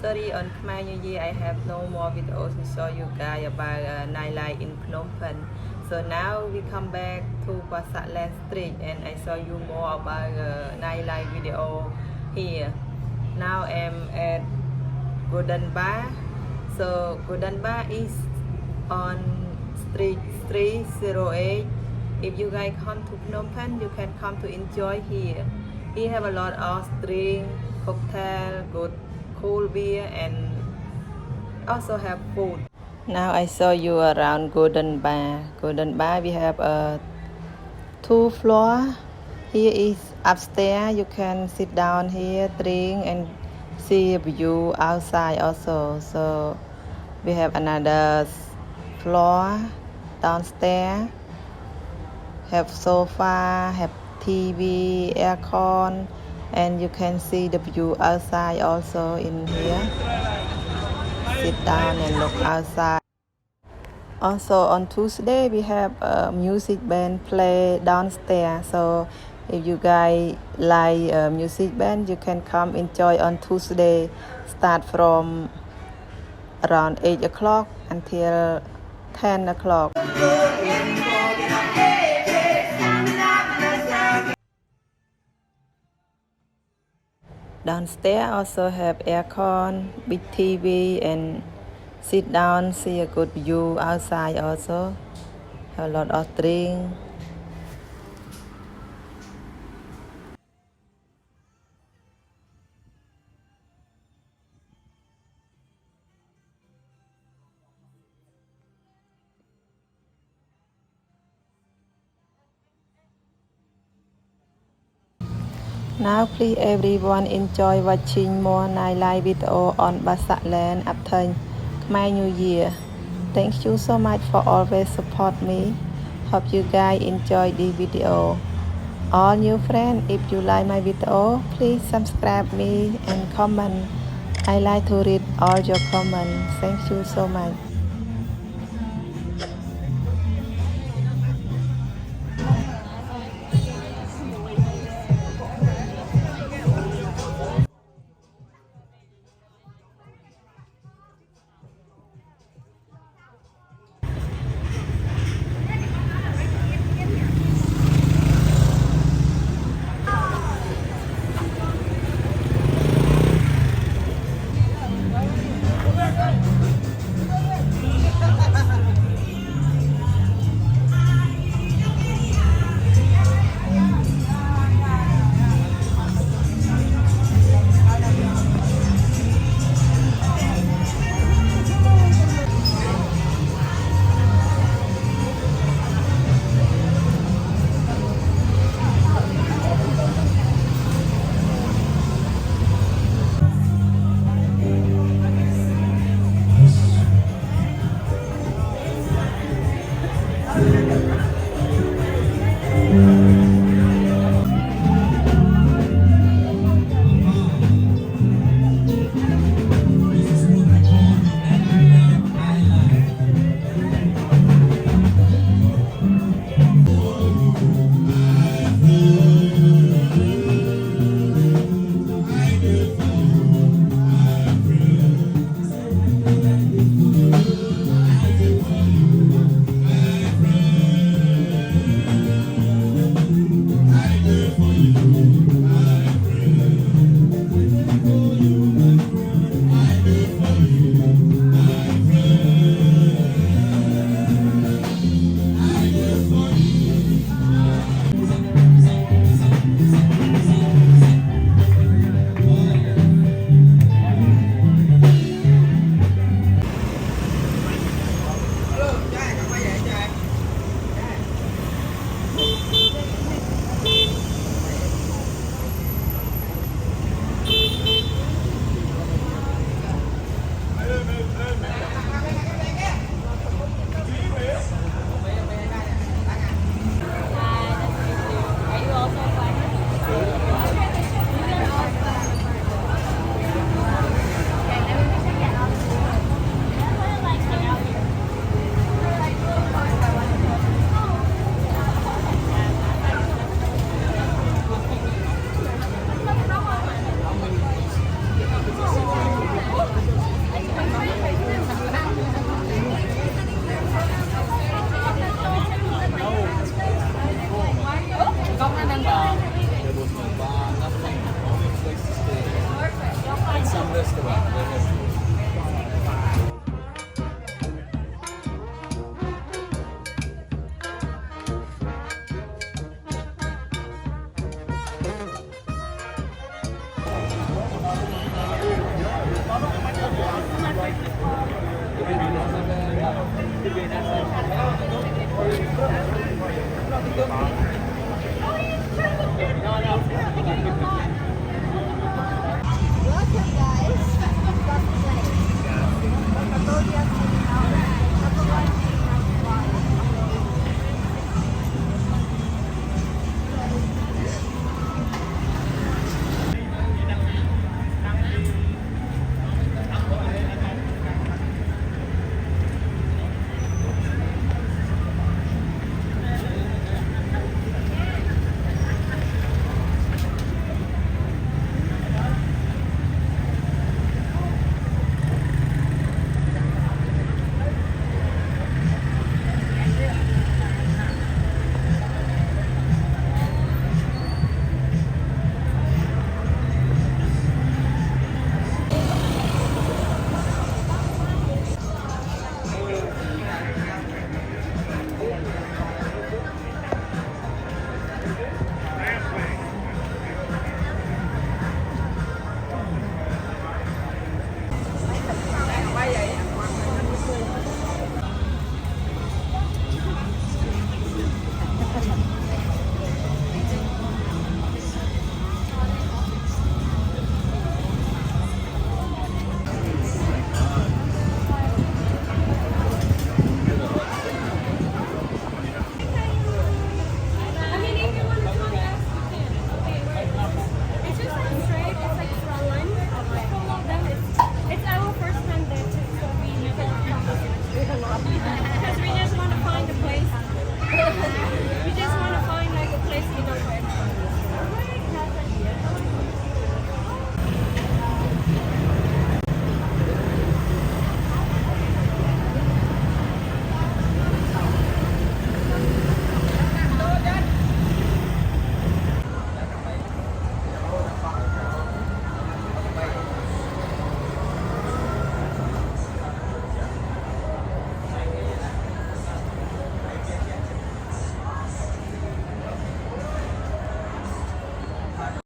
Sorry, on Khmer New Year I have no more videos to show you guys about nightlife in Phnom Penh. So now we come back to Pasatland Street and I show you more about nightlife video here. Now I'm at Golden Bar. So Golden Bar is on Street 308. If you guys come to Phnom Penh, you can come to enjoy here. We have a lot of drink, cocktail, good cool beer, and also have food. Now I show you around Golden Bar. Golden Bar we have a 2 floor. Here is upstairs. You can sit down here, drink, and see a view outside also. So we have another floor downstairs. Have sofa, have TV, aircon, and you can see the view outside also in here. Sit down and look outside. Also on Tuesday we have a music band play downstairs. So if you guys like music band, you can come enjoy on Tuesday. Start from around 8 o'clock until 10 o'clock. Downstairs also have aircon, big TV, and sit down, see a good view outside also. Have a lot of drink. Now please everyone enjoy watching more nightlife video on Pasatland after Khmer New Year. Thank you so much for always support me. Hope you guys enjoy the video. All new friends, if you like my video, please subscribe me and comment. I like to read all your comments. Thank you so much.